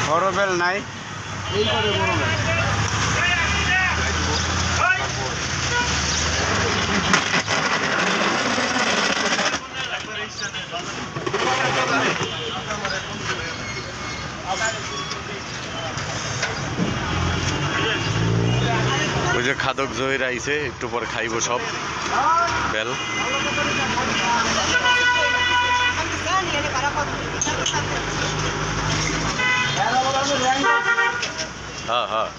বড় বেল নাই, এইবারে বড় বেল। ওই যে খাদক জহির আইছে, একটু পরে খাইব সব বেল। হ্যাঁ হ্যাঁ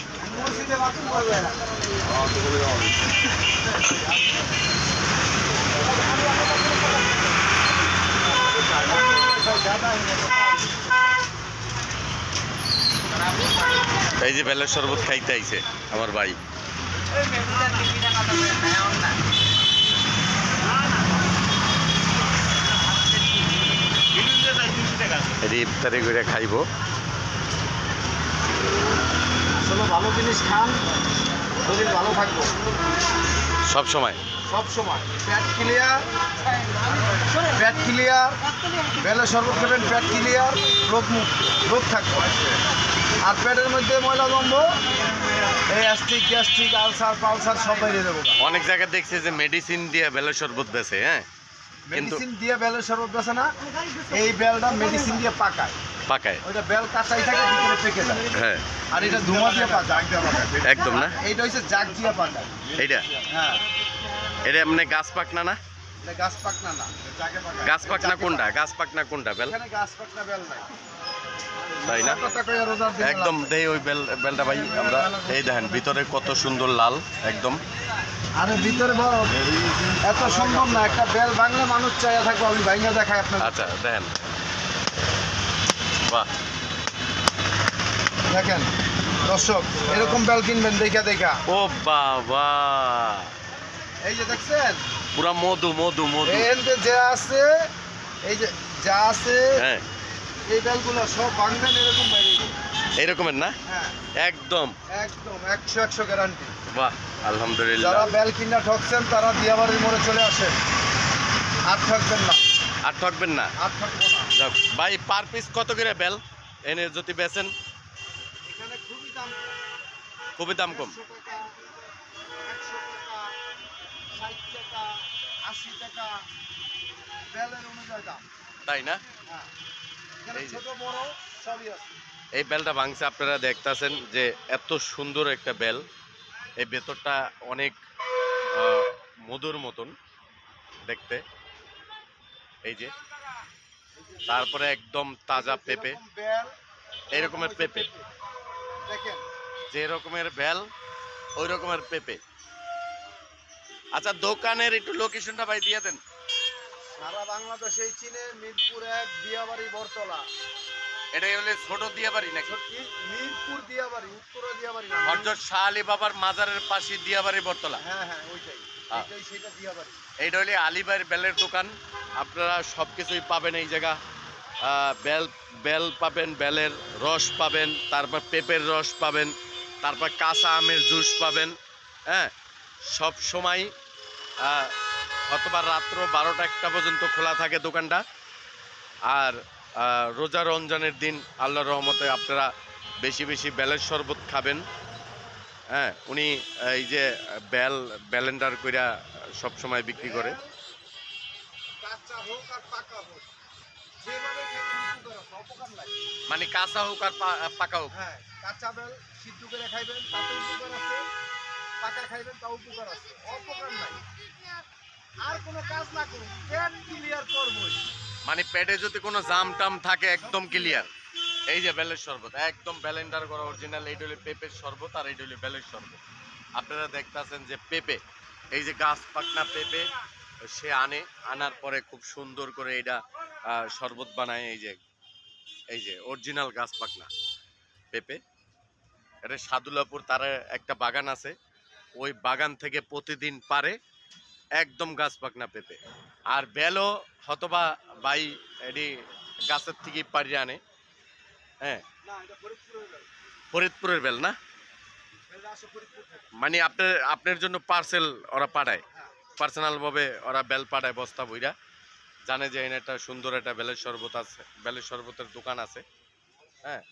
এই যে বেলের শরবত খাইতে আইছে আমার ভাই। ইফতারি করে খাইব। ভালো জিনিস খান, শরীর ভালো থাকবো সব সময়, সব সময়। পেট ক্লিয়ার, পেট ক্লিয়ার, বেলের শরবত খাবেন, পেট ক্লিয়ার, রোগ থাকবে। আর পেটের মধ্যে ময়লা জমব, এই অ্যাস্ট্রিক গ্যাস্ট্রিক আলসার পালসার সব বাইরে দেবো। অনেক জায়গায় দেখছে যে মেডিসিন দিয়ে বেলের শরবত বেছে, হ্যাঁ, মেডিসিন দিয়ে বেলের শরবত বেছে না, এই বেলটা মেডিসিন দিয়ে পাকায়। ওইটা বেল কাঁচাই থাকে, ভিতরে পেকে যায়। হ্যাঁ, আর এটা ধোঁয়া দিয়ে পাকায় একদম না। এইটা হচ্ছে জাগ দিয়ে পাকায়। এইটা হ্যাঁ, এটা এমনি গাছ পাকনা না? এটা গাছ পাকনা না, জাগে পাকায়। গাছ পাকনা কোনটা? গাছ পাকনা কোনটা বেল? এখানে গাছ পাকনা বেল নাই, তাই না? একদম দেই ওই বেলটা ভাই আমরা। এই দেখেন ভিতরে কত সুন্দর লাল একদম। আরে ভিতরে বড় এত সুন্দর না, একটা বেল বাংলা মানুষ চাইয়া থাকবো। আমি ভাইঙ্গা দেখাই আপনার। আচ্ছা দেখেন, বাহ, দেখেন দর্শক, এরকম বেল কিনবেন দেখা দেখা। ও বাবা, এই যে দেখছেন পুরা মধু মধু মধু। এতে যা আছে, এই যে যা আছে, হ্যাঁ, এই বেলগুলো সব বাংলা এরকম বাইরে। এইরকমের না? হ্যাঁ, একদম একদম 100 গ্যারান্টি। বাহ, আলহামদুলিল্লাহ। যারা বেল কিনা ঠকছেন তারা দিয়াবাড়ির মোড়ে চলে আসেন, আর ঠকবেন না, আর ঠকবেন না। আর ঠকবো না। যাক ভাই, পার পিস কত করে বেল এনে যদি বেচেন? এখানে খুবই দাম, খুবই দাম কম। 100 টাকা, 100 টাকা, 60 টাকা, 80 টাকা, বেলের অনুযায়ী দাম। তাই না? হ্যাঁ, এখানে এই যে। ছোট বড় সবই আছে। এই বেলটা ভাঙছে, আপনারা দেখতেছেন যে এত সুন্দর একটা বেল। এই ভেতরটা অনেক মধুর মতন দেখতে। এই যে, তারপরে একদম তাজা পেঁপে, এরকম বেল, এই রকমের পেঁপে, দেখেন যে রকমের বেল ওই রকমের পেঁপে। আচ্ছা, দোকানের একটু লোকেশনটা ভাই দিয়ে দেন। সারা বাংলাদেশে চিনে মিরপুর 1 দিয়াবাড়ি বরতলা। এটাই হলে ছোট দিয়াবাড়ি নাকি? সত্যি মিরপুর দিয়াবাড়ি, উত্তরা দিয়াবাড়ি না, হযরত শাহ আলী বাবার মাজারের পাশে দিয়াবাড়ি বরতলা। হ্যাঁ হ্যাঁ ওইটাই, এটাই সেটা দিয়াবাড়ি। এইটা হলে আলিবাইয়ের বেলের দোকান। আপনারা সব কিছুই পাবেন এই জায়গা। বেল পাবেন, বেলের রস পাবেন, তারপর পেঁপের রস পাবেন, তারপর কাঁচা আমের জুস পাবেন। হ্যাঁ, সব সময় অথবা রাত্র 12টা-1টা পর্যন্ত খোলা থাকে দোকানটা। আর রোজা রমজানের দিন আল্লাহর রহমতে আপনারা বেশি বেশি বেলের শরবত খাবেন। হ্যাঁ, উনি এই যে ব্যালেন্ডার কইরা সব সময় বিক্রি করে। কাঁচা হোক আর পাকা হোক, যেভাবে খাইবেন উপকার আছে, অপকার নাই। মানে কাঁচা হোক আর পাকা হোক। হ্যাঁ, কাঁচা বেল সিদ্ধ করে খাইবেন তাতে উপকার আছে, পাকা খাইবেন তাও উপকার আছে, অপকার নাই। আর কোনো কাজ না করুন, পেট ক্লিয়ার করবই। মানে পেটে যদি কোনো জাম টাম থাকে একদম ক্লিয়ার। এই যে বেলের শরবত একদম ব্যালেন্ডার করা অরিজিনাল। এইটা হলো পেঁপের শরবত আর এইটা হলো বেলের শরবত। আপনারা দেখতেছেন যে পেঁপে, এই যে গাছ পাকনা পেঁপে সে আনার পরে খুব সুন্দর করে এইটা শরবত বানায়। এই যে অরিজিনাল গাছ পাকনা পেঁপে। এটা সাদুল্লাপুর, তার একটা বাগান আছে, ওই বাগান থেকে প্রতিদিন পারে একদম গাছ পাকনা পেঁপে। আর বেলও হতবা ভাই এটি গাছের থেকেই পাড়িয়ে আনে। হ্যাঁ, ফরিদপুরের বেল না, মানে আপনার জন্য পার্সেল ওরা পাঠায়, পার্সোনাল ভাবে ওরা বেল পাঠায় বস্তা বইরা। জানে যে এখানে একটা সুন্দর একটা বেলের শরবত আছে, বেলের শরবতের দোকান আছে। হ্যাঁ,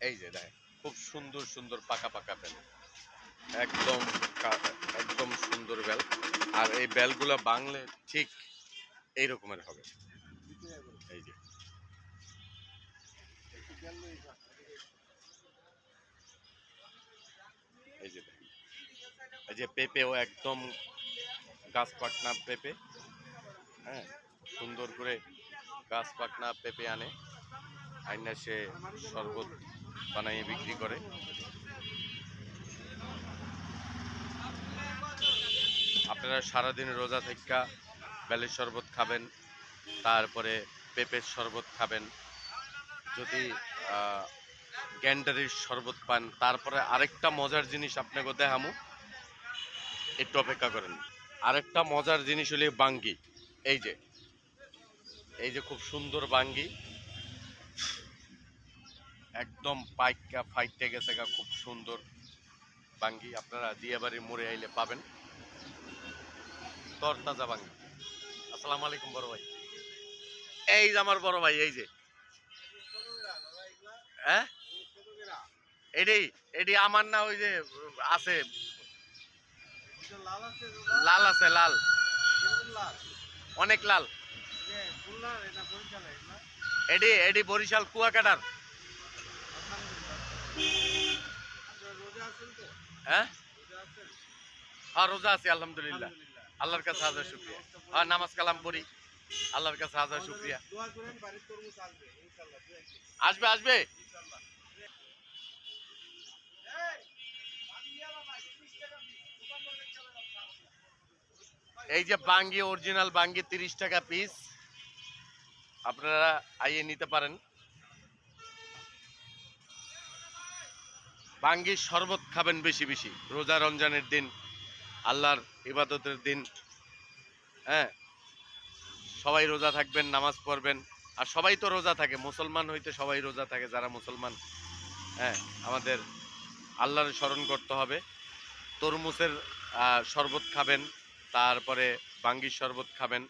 এই যে দেখেন খুব সুন্দর সুন্দর পাকা পাকা বেল, একদম একদম সুন্দর বেল। আর এই বেলগুলা বাংলে ঠিক এই রকমের হবে। এই যে এই যে দেখেন, এই যে পেঁপেও একদম গাছ পাকনা পেঁপে। হ্যাঁ, সুন্দর করে গাছ পাকনা পেঁপে আনে, আইনা সে শরবত বানাইয়ে বিক্রি করে। আপনারা সারাদিন রোজা থেকে বেলের শরবত খাবেন, তারপরে পেঁপের শরবত খাবেন। যদি গ্যান্ডারির শরবত পান, তারপরে আরেকটা মজার জিনিস আপনাকে দেখামু, একটু অপেক্ষা করেন। আরেকটা মজার জিনিস হলে বাঙ্গি। এই যে এই যে খুব সুন্দর বাঙ্গি, একদম পাইকা ফাইটে গেছে গা, খুব সুন্দর বাঙ্গি। আপনারা দিয়াবাড়ির মোড়ে আইলে পাবেন তরতাজা বাঙ্গি। আসসালামু আলাইকুম বড় ভাই। এই যে আমার বড় ভাই, এই যে হ্যাঁ, এডি এডি আমার না, ওই যে আছে লাল, আছে লাল, অনেক লাল। এডি এডি বরিশাল কুয়াকাটার। হ্যাঁ হ্যাঁ, রোজা আছি আলহামদুলিল্লাহ, আল্লাহর কাছে হাজার শুকরিয়া। হ্যাঁ, নামাজ কালাম পড়ি, আল্লাহর কাছে হাজার শুকরিয়া। আসবে আসবে। এই যে বাঙ্গি, অরিজিনাল বাঙ্গি 30 টাকা পিস, আপনারা আইয়ে নিতে পারেন। বাঙ্গির শরবত খাবেন বেশি বেশি, রোজা রমজানের দিন, আল্লাহর ইবাদতের দিন। হ্যাঁ, সবাই রোজা থাকবেন, নামাজ পড়বেন। আর সবাই তো রোজা থাকে, মুসলমান হইতে সবাই রোজা থাকে যারা মুসলমান। হ্যাঁ, আমাদের আল্লাহর স্মরণ করতে হবে। তরমুজের শরবত খাবেন, তারপরে বাঙ্গির শরবত খাবেন।